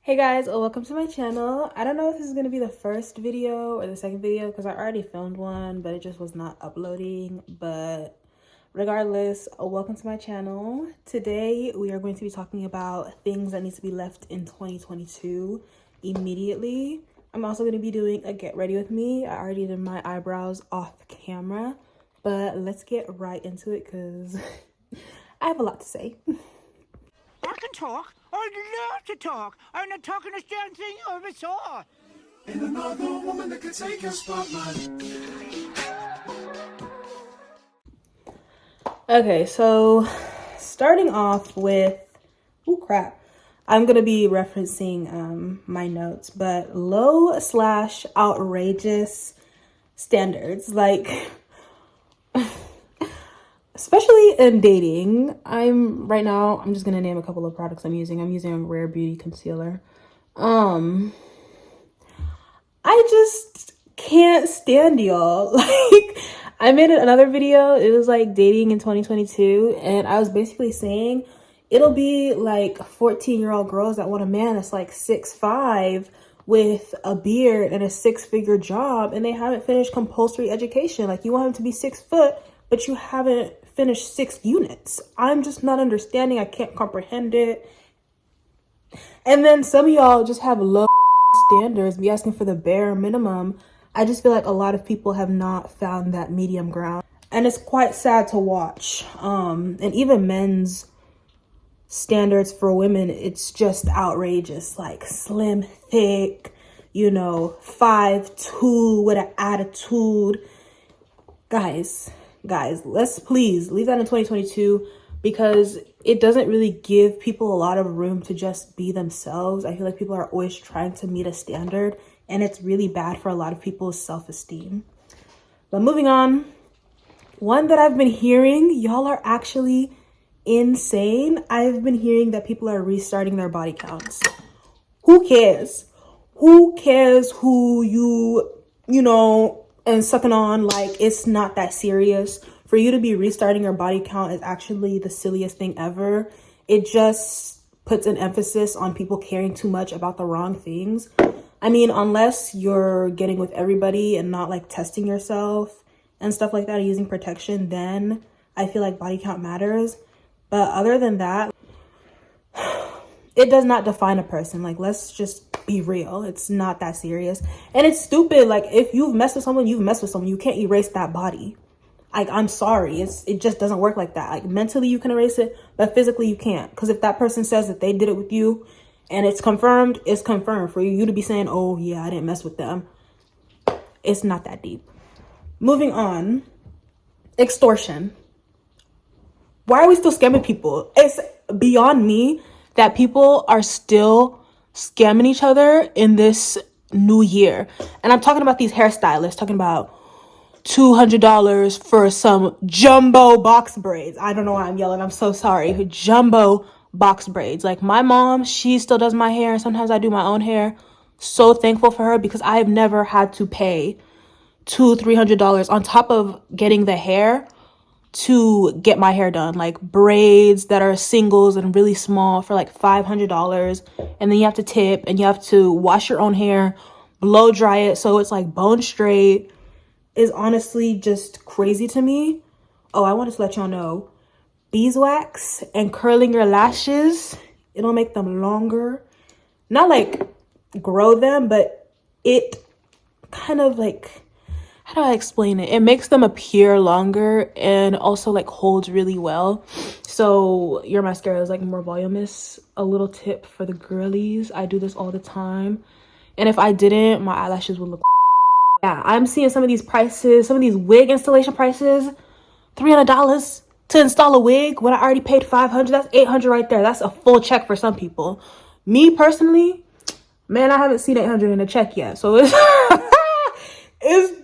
Hey guys, welcome to my channel. I don't know if this is going to be the first video or the second video because I already filmed one, but it just was not uploading. But regardless, welcome to my channel. Today we are going to be talking about things that need to be left in 2022 immediately. I'm also going to be doing a get ready with me. I already did my eyebrows off camera, but let's get right into it because I have a lot to say. I can talk. I'd love to talk. I'm the talkingest damn thing you ever saw. And another woman that could take your spotlight. Okay, so starting off with, oh crap, I'm gonna be referencing my notes, but low/outrageous standards, like especially in dating. I'm just gonna name a couple of products I'm using. I'm using a Rare Beauty concealer. I just can't stand y'all. Like, I made another video. It was like dating in 2022, and I was basically saying it'll be like 14-year-old girls that want a man that's like 6'5" with a beard and a six-figure job, and they haven't finished compulsory education. Like, you want him to be 6 foot, but you haven't finished 6 units. I'm just not understanding. I can't comprehend it. And then some of y'all just have low standards, be asking for the bare minimum. I just feel like a lot of people have not found that medium ground, and it's quite sad to watch. And even men's standards for women, it's just outrageous. Like slim, thick, 5'2" with an attitude. Guys, let's please leave that in 2022 because it doesn't really give people a lot of room to just be themselves. I feel like people are always trying to meet a standard, and it's really bad for a lot of people's self-esteem. But moving on, one that I've been hearing, y'all are actually insane. I've been hearing that people are restarting their body counts. Who cares? Who cares who and sucking on? Like, it's not that serious. For you to be restarting your body count is actually the silliest thing ever. It just puts an emphasis on people caring too much about the wrong things. I mean, unless you're getting with everybody and not like testing yourself and stuff like that, or using protection, then I feel like body count matters. But other than that, it does not define a person. Like, let's just be real. It's not that serious. And it's stupid. Like, if you've messed with someone, you've messed with someone. You can't erase that body. Like, I'm sorry. It just doesn't work like that. Like, mentally you can erase it, but physically you can't. Because if that person says that they did it with you and it's confirmed, it's confirmed. For you to be saying, oh yeah, I didn't mess with them, it's not that deep. Moving on, extortion. Why are we still scamming people? It's beyond me that people are still scamming each other in this new year. And I'm talking about these hairstylists, talking about $200 for some jumbo box braids. I don't know why I'm yelling. I'm so sorry. Jumbo box braids. Like, my mom, she still does my hair. Sometimes I do my own hair. So thankful for her because I have never had to pay $200-$300 on top of getting the hair to get my hair done. Like, braids that are singles and really small for like $500, and then you have to tip and you have to wash your own hair, blow dry it so it's like bone straight, is honestly just crazy to me. Oh, I wanted to let y'all know, beeswax and curling your lashes, it'll make them longer. Not like grow them, but it kind of like, how do I explain it? It makes them appear longer and also like holds really well. So your mascara is like more voluminous. A little tip for the girlies, I do this all the time. And if I didn't, my eyelashes would look. Yeah, I'm seeing some of these prices, some of these wig installation prices, $300 to install a wig when I already paid $500. That's $800 right there. That's a full check for some people. Me personally, man, I haven't seen $800 in a check yet. So it's,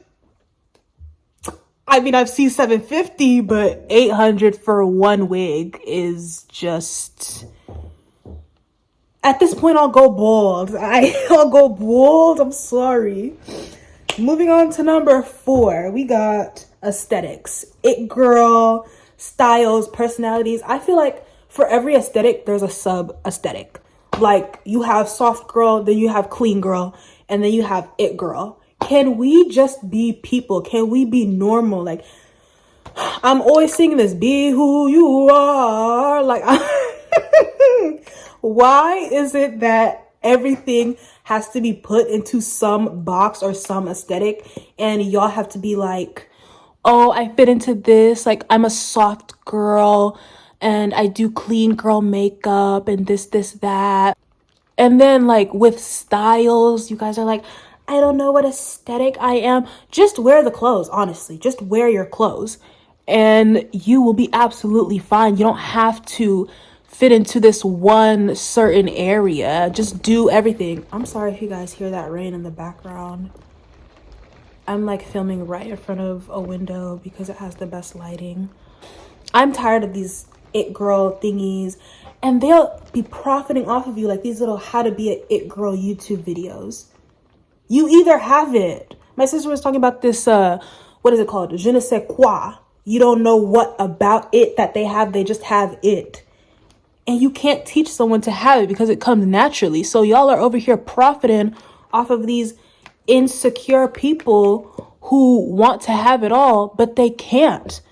I mean, I've seen $750, but $800 for one wig is just, at this point, I'll go bald. I'll go bald. I'm sorry. Moving on to number 4, we got aesthetics. It girl, styles, personalities. I feel like for every aesthetic, there's a sub aesthetic. Like, you have soft girl, then you have clean girl, and then you have it girl. Can we just be people? Can we be normal? Like, I'm always singing this, be who you are. Like, why is it that everything has to be put into some box or some aesthetic, and y'all have to be like, oh, I fit into this, like, I'm a soft girl and I do clean girl makeup and this, that. And then, like, with styles, you guys are like, I don't know what aesthetic I am. Just wear the clothes, honestly. Just wear your clothes and you will be absolutely fine. You don't have to fit into this one certain area. Just do everything. I'm sorry if you guys hear that rain in the background. I'm like filming right in front of a window because it has the best lighting. I'm tired of these it girl thingies, and they'll be profiting off of you, like these little how to be an it girl YouTube videos. You either have it. My sister was talking about this, what is it called? Je ne sais quoi. You don't know what about it that they have. They just have it. And you can't teach someone to have it because it comes naturally. So y'all are over here profiting off of these insecure people who want to have it all, but they can't.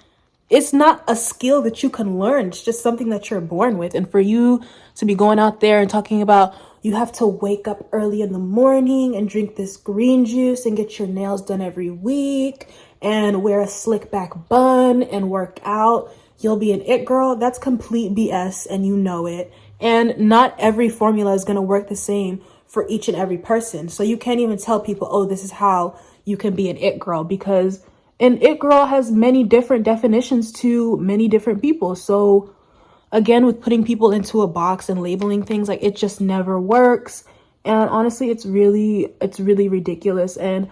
It's not a skill that you can learn. It's just something that you're born with. And for you to be going out there and talking about you have to wake up early in the morning and drink this green juice and get your nails done every week and wear a slick back bun and work out, you'll be an it girl. That's complete BS, and you know it. And not every formula is going to work the same for each and every person. So you can't even tell people, oh, this is how you can be an it girl, because an it girl has many different definitions to many different people. So again, with putting people into a box and labeling things, like, it just never works. And honestly, it's really ridiculous. And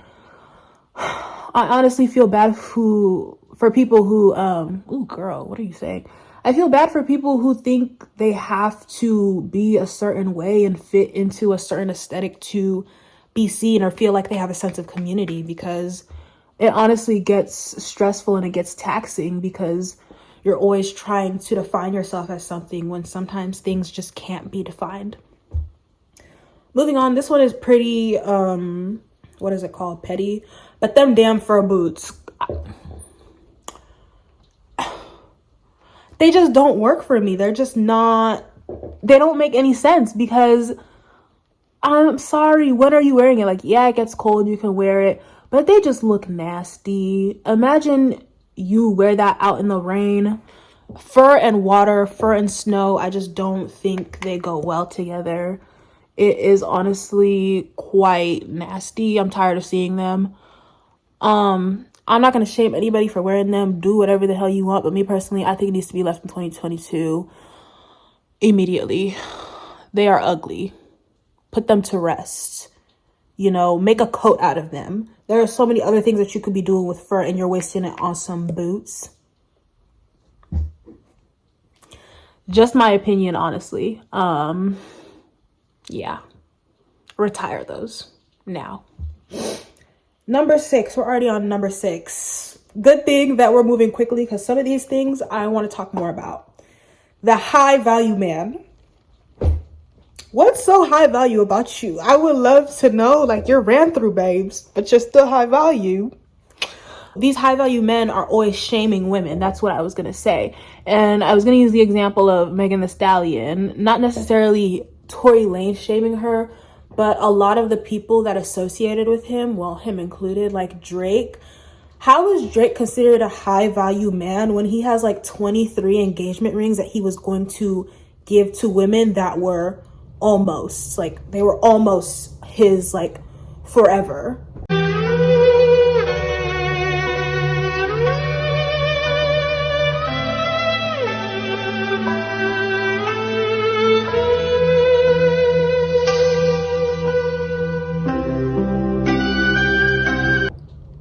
I honestly feel bad for people who, ooh, girl, what are you saying? I feel bad for people who think they have to be a certain way and fit into a certain aesthetic to be seen or feel like they have a sense of community, because it honestly gets stressful and it gets taxing because you're always trying to define yourself as something when sometimes things just can't be defined. Moving on, this one is pretty, what is it called? Petty. But them damn fur boots, they just don't work for me. They're just not, they don't make any sense, because I'm sorry, when are you wearing it? Like, yeah, it gets cold, you can wear it, but they just look nasty. Imagine you wear that out in the rain. Fur and water, fur and snow, I just don't think they go well together. It is honestly quite nasty. I'm tired of seeing them. I'm not going to shame anybody for wearing them. Do whatever the hell you want. But me personally, I think it needs to be left in 2022 immediately. They are ugly. Put them to rest. You know, make a coat out of them. There are so many other things that you could be doing with fur, and you're wasting it on some boots. Just my opinion, honestly. Yeah. Retire those now. Number 6. We're already on number 6. Good thing that we're moving quickly, because some of these things I want to talk more about. The high value man. What's so high value about you? I would love to know. Like, you're ran through, babes, but you're still high value. These high value men are always shaming women. That's what I was going to say. And I was going to use the example of Megan Thee Stallion, not necessarily Tory Lanez shaming her, but a lot of the people that associated with him, well, him included, like Drake. How is Drake considered a high value man when he has like 23 engagement rings that he was going to give to women that were almost, like, they were almost his, like, forever?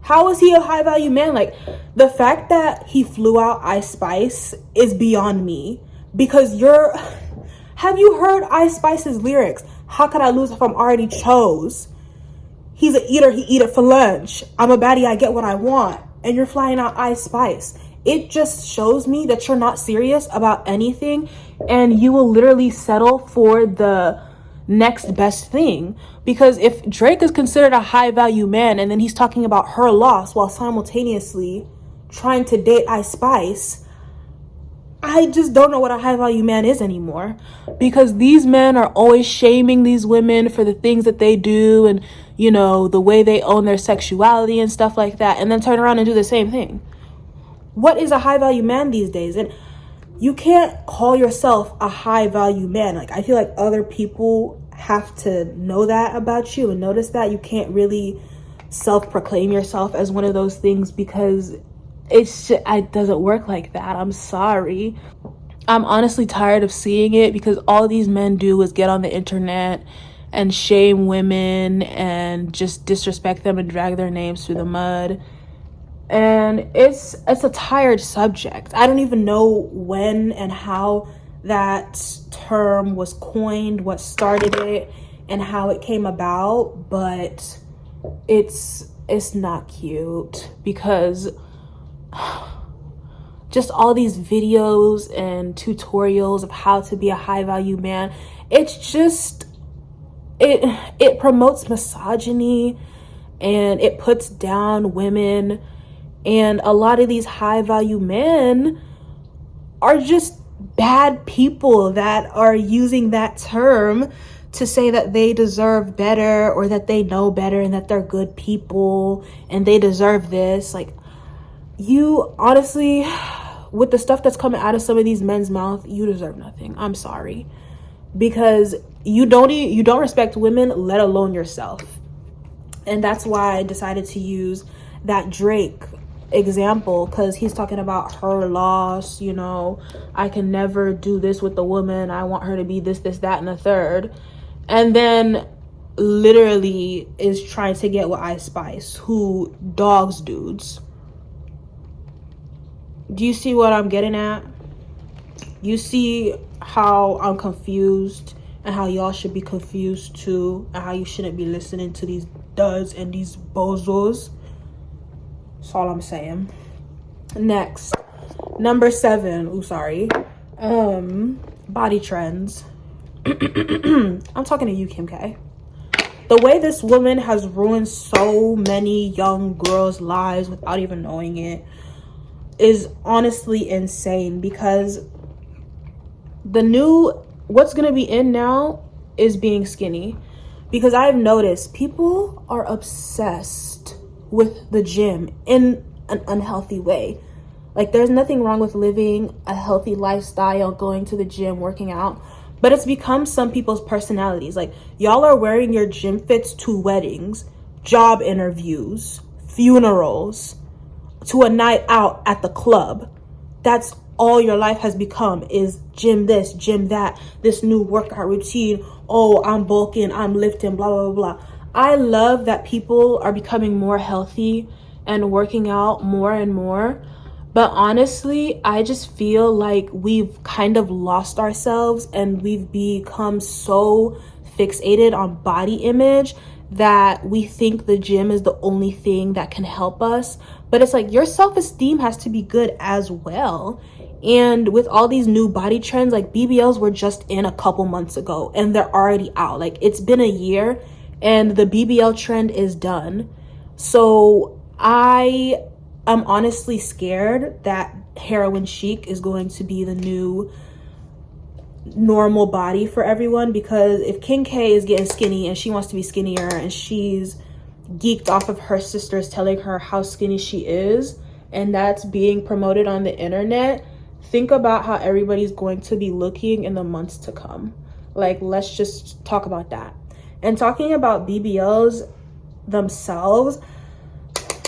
How is he a high value man? Like, the fact that he flew out Ice Spice is beyond me, because have you heard Ice Spice's lyrics? How could I lose if I'm already chose? He's an eater, he eat it for lunch. I'm a baddie, I get what I want. And you're flying out Ice Spice. It just shows me that you're not serious about anything, and you will literally settle for the next best thing. Because if Drake is considered a high value man and then he's talking about her loss while simultaneously trying to date Ice Spice, I just don't know what a high value man is anymore, because these men are always shaming these women for the things that they do and, you know, the way they own their sexuality and stuff like that, and then turn around and do the same thing. What is a high value man these days? And you can't call yourself a high value man. Like, I feel like other people have to know that about you and notice that. You can't really self-proclaim yourself as one of those things, because it doesn't work like that. I'm sorry. I'm honestly tired of seeing it, because all these men do is get on the internet and shame women and just disrespect them and drag their names through the mud. And it's a tired subject. I don't even know when and how that term was coined, what started it, and how it came about, but it's not cute, because just all these videos and tutorials of how to be a high value man, it's just it promotes misogyny and it puts down women. And a lot of these high value men are just bad people that are using that term to say that they deserve better, or that they know better, and that they're good people and they deserve this. Like, you honestly, with the stuff that's coming out of some of these men's mouth, you deserve nothing. I'm sorry, because you don't respect women, let alone yourself. And that's why I decided to use that Drake example, because he's talking about her loss. You know, I can never do this with the woman, I want her to be this, that, and the third. And then literally is trying to get with Ice Spice, who dogs dudes. Do you see what I'm getting at? You see how I'm confused, and how y'all should be confused too, and how you shouldn't be listening to these duds and these bozos. That's all I'm saying. Next, number 7. Body trends. I'm talking to you, Kim K. The way this woman has ruined so many young girls' lives without even knowing it is honestly insane, because what's gonna be in now is being skinny. Because I've noticed people are obsessed with the gym in an unhealthy way. Like, there's nothing wrong with living a healthy lifestyle, going to the gym, working out, but it's become some people's personalities. Like, y'all are wearing your gym fits to weddings, job interviews, funerals, to a night out at the club. That's all your life has become, is gym this, gym that, this new workout routine. Oh, I'm bulking, I'm lifting, blah, blah, blah, blah. I love that people are becoming more healthy and working out more and more. But honestly, I just feel like we've kind of lost ourselves, and we've become so fixated on body image that we think the gym is the only thing that can help us. But it's like, your self-esteem has to be good as well. And with all these new body trends, like, BBLs were just in a couple months ago and they're already out. Like, it's been a year and the BBL trend is done. So I am honestly scared that heroin chic is going to be the new normal body for everyone. Because if King K is getting skinny and she wants to be skinnier, and she's geeked off of her sisters telling her how skinny she is, and that's being promoted on the internet, think about how everybody's going to be looking in the months to come. Like, let's just talk about that. And talking about BBLs themselves,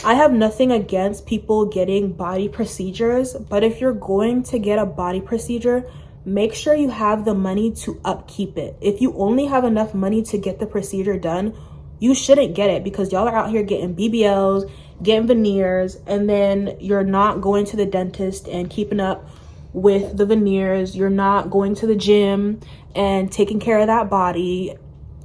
I have nothing against people getting body procedures, but if you're going to get a body procedure, make sure you have the money to upkeep it. If you only have enough money to get the procedure done, you shouldn't get it, because y'all are out here getting BBLs, getting veneers, and then you're not going to the dentist and keeping up with the veneers. You're not going to the gym and taking care of that body.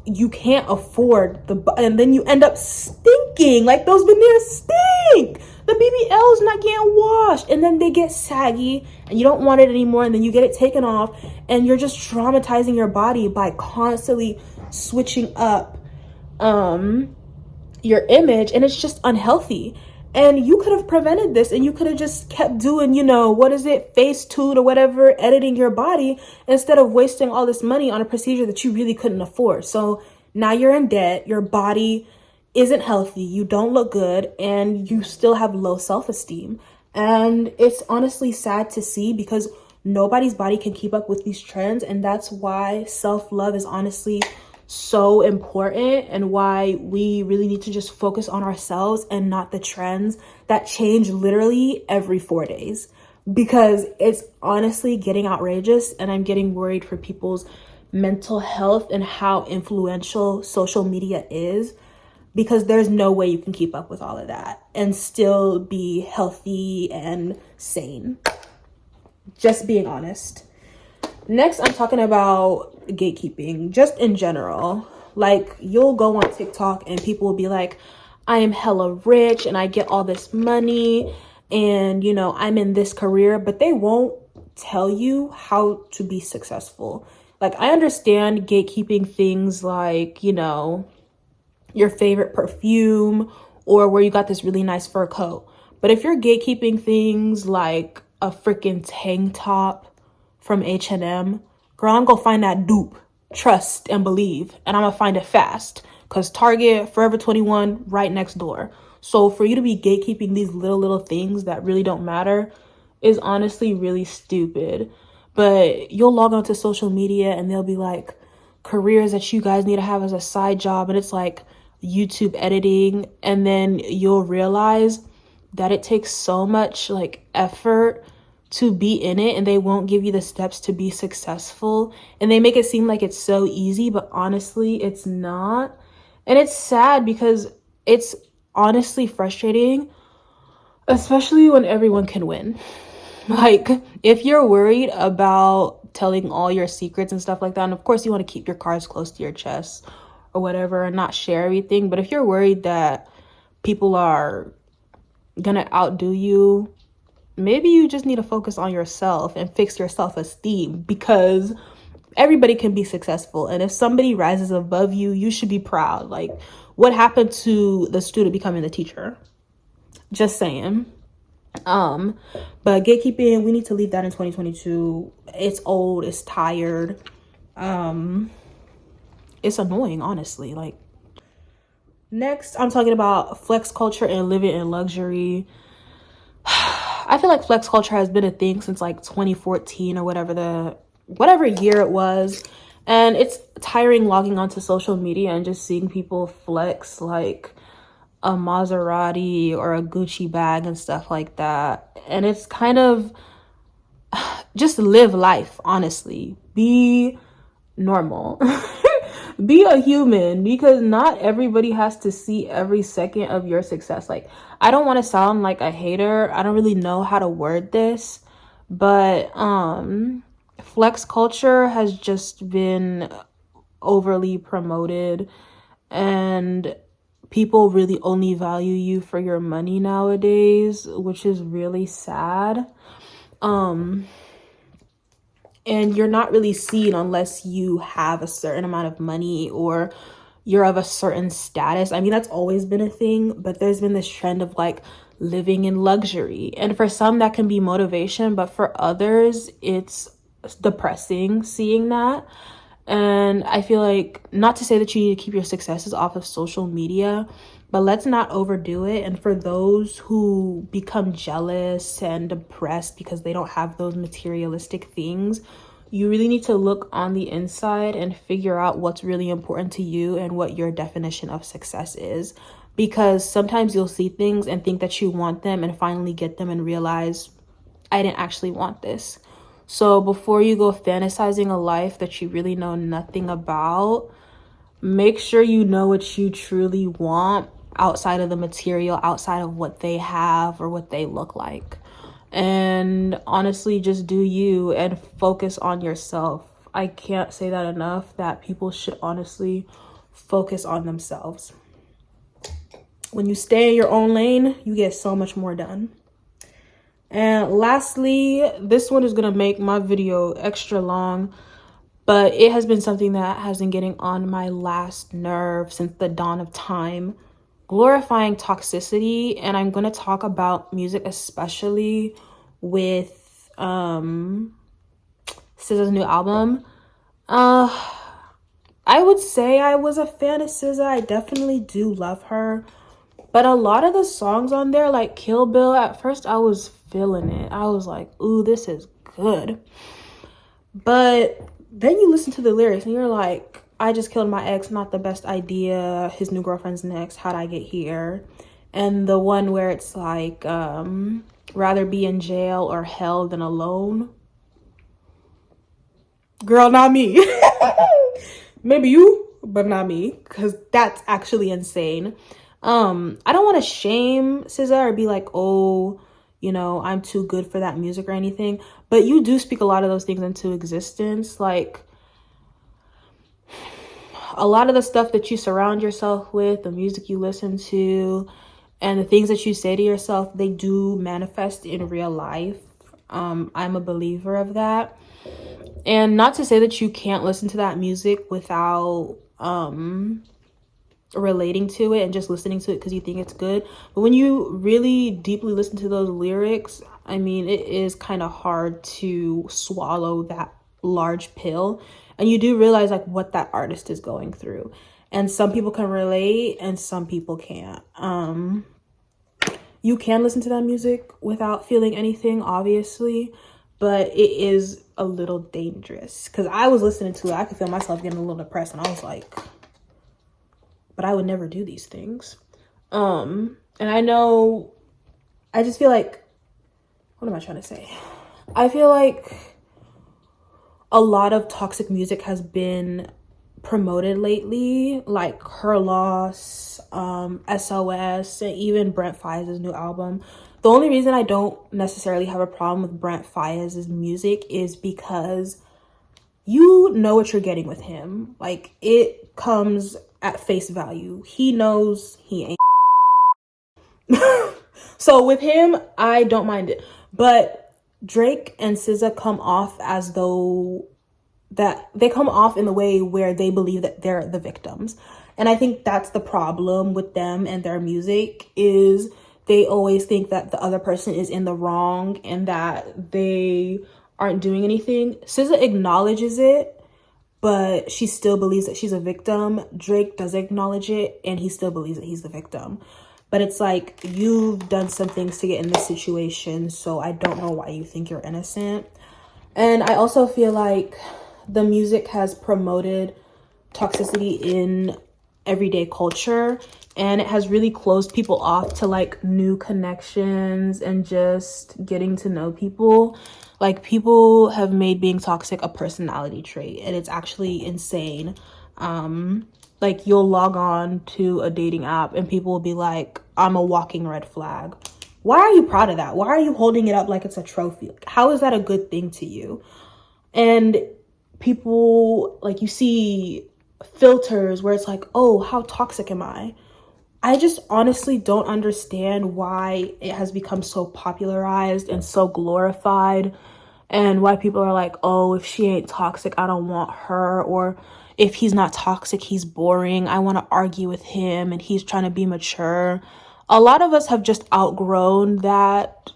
You can't afford and then you end up stinking. Like, those veneers stink. The BBL's not getting washed, and then they get saggy and you don't want it anymore, and then you get it taken off, and you're just traumatizing your body by constantly switching up your image, and it's just unhealthy. And you could have prevented this, and you could have just kept doing, you know, what is it, Facetune or whatever, editing your body, instead of wasting all this money on a procedure that you really couldn't afford. So now you're in debt, your body isn't healthy, you don't look good, and you still have low self-esteem. And it's honestly sad to see, because nobody's body can keep up with these trends. And that's why self-love is honestly so important, and why we really need to just focus on ourselves and not the trends that change literally every 4 days, because it's honestly getting outrageous. And I'm getting worried for people's mental health and how influential social media is, because there's no way you can keep up with all of that and still be healthy and sane. Just being honest. Next, I'm talking about gatekeeping, just in general. Like, you'll go on TikTok and people will be like, I am hella rich and I get all this money and, you know, I'm in this career, but they won't tell you how to be successful. Like, I understand gatekeeping things like, you know, your favorite perfume or where you got this really nice fur coat. But if you're gatekeeping things like a freaking tank top from H&M, girl, I'm gonna find that dupe. Trust and believe. And I'm gonna find it fast, because Target, Forever 21, right next door. So for you to be gatekeeping these little things that really don't matter is honestly really stupid. But you'll log onto social media and they'll be like, careers that you guys need to have as a side job, and it's like YouTube editing. And then you'll realize that it takes so much like effort to be in it, and they won't give you the steps to be successful, and they make it seem like it's so easy, but honestly it's not. And it's sad, because it's honestly frustrating, especially when everyone can win. Like, if you're worried about telling all your secrets and stuff like that, and of course you want to keep your cards close to your chest or whatever and not share everything, but if you're worried that people are gonna outdo you, maybe you just need to focus on yourself and fix your self-esteem, because everybody can be successful. And if somebody rises above you, you should be proud. Like, what happened to the student becoming the teacher? Just saying. But gatekeeping, we need to leave that in 2022. It's old, it's tired. It's annoying, honestly. Like, next, I'm talking about flex culture and living in luxury. I feel like flex culture has been a thing since like 2014 or whatever year it was. And it's tiring logging onto social media and just seeing people flex like a Maserati or a Gucci bag and stuff like that. And it's kind of just live life, honestly. Be normal. Be a human, because not everybody has to see every second of your success. Like, I don't want to sound like a hater. I don't really know how to word this, but flex culture has just been overly promoted, and people really only value you for your money nowadays, which is really sad. And you're not really seen unless you have a certain amount of money or you're of a certain status. I mean, that's always been a thing, but there's been this trend of like living in luxury. And for some that can be motivation, but for others it's depressing seeing that. And I feel like, not to say that you need to keep your successes off of social media, but let's not overdo it. And for those who become jealous and depressed because they don't have those materialistic things, you really need to look on the inside and figure out what's really important to you and what your definition of success is. Because sometimes you'll see things and think that you want them and finally get them and realize, I didn't actually want this. So before you go fantasizing a life that you really know nothing about, make sure you know what you truly want outside of the material, outside of what they have or what they look like. And honestly, just do you and focus on yourself. I can't say that enough, that people should honestly focus on themselves. When you stay in your own lane, you get so much more done. And lastly, this one is gonna make my video extra long, but it has been something that has been getting on my last nerve since the dawn of time. Glorifying toxicity, and I'm going to talk about music, especially with SZA's new album. I would say I was a fan of SZA. I definitely do love her. But a lot of the songs on there, like Kill Bill, at first I was feeling it. I was like, ooh, this is good. But then you listen to the lyrics and you're like, I just killed my ex, not the best idea. His new girlfriend's next. How'd I get here? And the one where it's like, rather be in jail or hell than alone. Girl, not me. Maybe you, but not me, because that's actually insane. I don't want to shame SZA or be like, oh, you know, I'm too good for that music or anything, but you do speak a lot of those things into existence. Like, a lot of the stuff that you surround yourself with, the music you listen to, and the things that you say to yourself, they do manifest in real life. I'm a believer of that. And not to say that you can't listen to that music without relating to it and just listening to it because you think it's good. But when you really deeply listen to those lyrics, I mean, it is kind of hard to swallow that large pill. And you do realize like what that artist is going through. And some people can relate and some people can't. You can listen to that music without feeling anything, obviously, but it is a little dangerous because I was listening to it. I could feel myself getting a little depressed and I was like, but I would never do these things. And I know, I just feel like, what am I trying to say? I feel like a lot of toxic music has been promoted lately, like Her Loss, SOS, and even Brent Faiyaz's new album. The only reason I don't necessarily have a problem with Brent Faiyaz's music is because you know what you're getting with him. Like, it comes at face value. He knows he ain't. So with him, I don't mind it. But Drake and SZA come off as though that they come off in the way where they believe that they're the victims. And I think that's the problem with them and their music is they always think that the other person is in the wrong and that they aren't doing anything. SZA acknowledges it, but she still believes that she's a victim. Drake does acknowledge it and he still believes that he's the victim. But it's like, you've done some things to get in this situation, so I don't know why you think you're innocent. And I also feel like the music has promoted toxicity in everyday culture, and it has really closed people off to like new connections and just getting to know people. Like, people have made being toxic a personality trait, and it's actually insane. Like, you'll log on to a dating app and people will be like, I'm a walking red flag. Why are you proud of that? Why are you holding it up like it's a trophy? Like, how is that a good thing to you? And people, like, you see filters where it's like, oh, how toxic am I? I just honestly don't understand why it has become so popularized and so glorified, and why people are like, oh, if she ain't toxic, I don't want her, or if he's not toxic, he's boring, I want to argue with him and he's trying to be mature. A lot of us have just outgrown that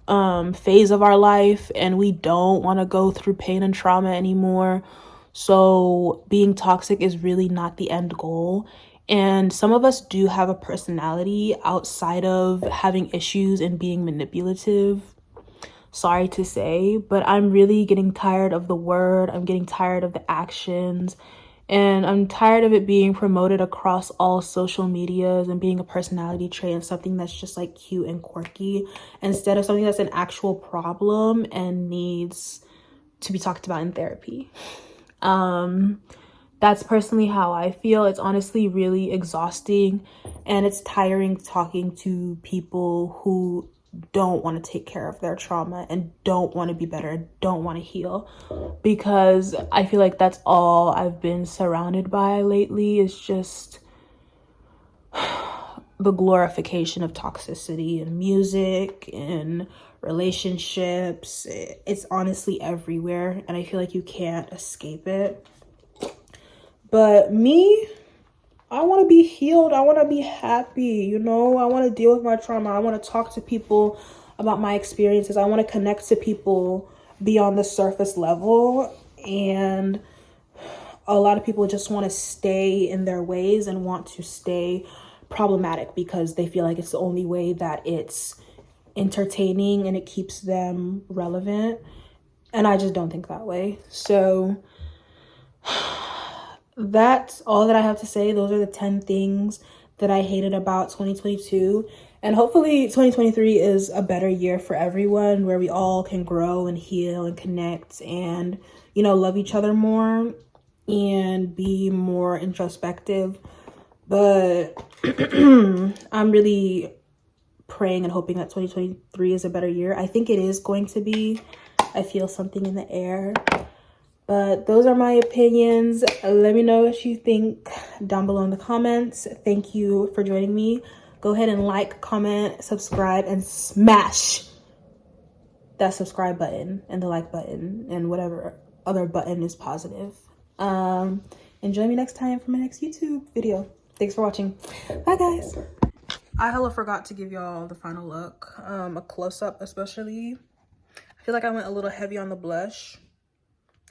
phase of our life, and we don't want to go through pain and trauma anymore. So being toxic is really not the end goal. And some of us do have a personality outside of having issues and being manipulative. Sorry to say, but I'm really getting tired of the word. I'm getting tired of the actions. And I'm tired of it being promoted across all social medias and being a personality trait and something that's just like cute and quirky instead of something that's an actual problem and needs to be talked about in therapy. That's personally how I feel. It's honestly really exhausting and it's tiring talking to people who don't want to take care of their trauma and don't want to be better and don't want to heal, because I feel like that's all I've been surrounded by lately is just the glorification of toxicity in music and relationships. It's honestly everywhere, and I feel like you can't escape it. But me, I want to be healed. I want to be happy, you know? I want to deal with my trauma. I want to talk to people about my experiences. I want to connect to people beyond the surface level. And a lot of people just want to stay in their ways and want to stay problematic because they feel like it's the only way that it's entertaining and it keeps them relevant. And I just don't think that way. So that's all that I have to say. Those are the 10 things that I hated about 2022. And hopefully 2023 is a better year for everyone, where we all can grow and heal and connect and, you know, love each other more and be more introspective. But I'm really praying and hoping that 2023 is a better year. I think it is going to be. I feel something in the air. But those are my opinions. Let me know what you think down below in the comments. Thank you for joining me. Go ahead and like, comment, subscribe, and smash that subscribe button and the like button and whatever other button is positive. And join me next time for my next YouTube video. Thanks for watching. Bye, guys. I hella forgot to give y'all the final look. A close-up especially. I feel like I went a little heavy on the blush.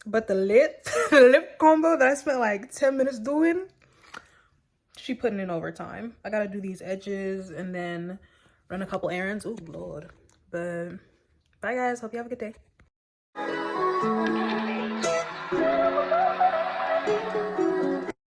But the lip combo that I spent like 10 minutes doing, she putting in overtime. I gotta do these edges and then run a couple errands. Oh, Lord. But bye, guys. Hope you have a good day.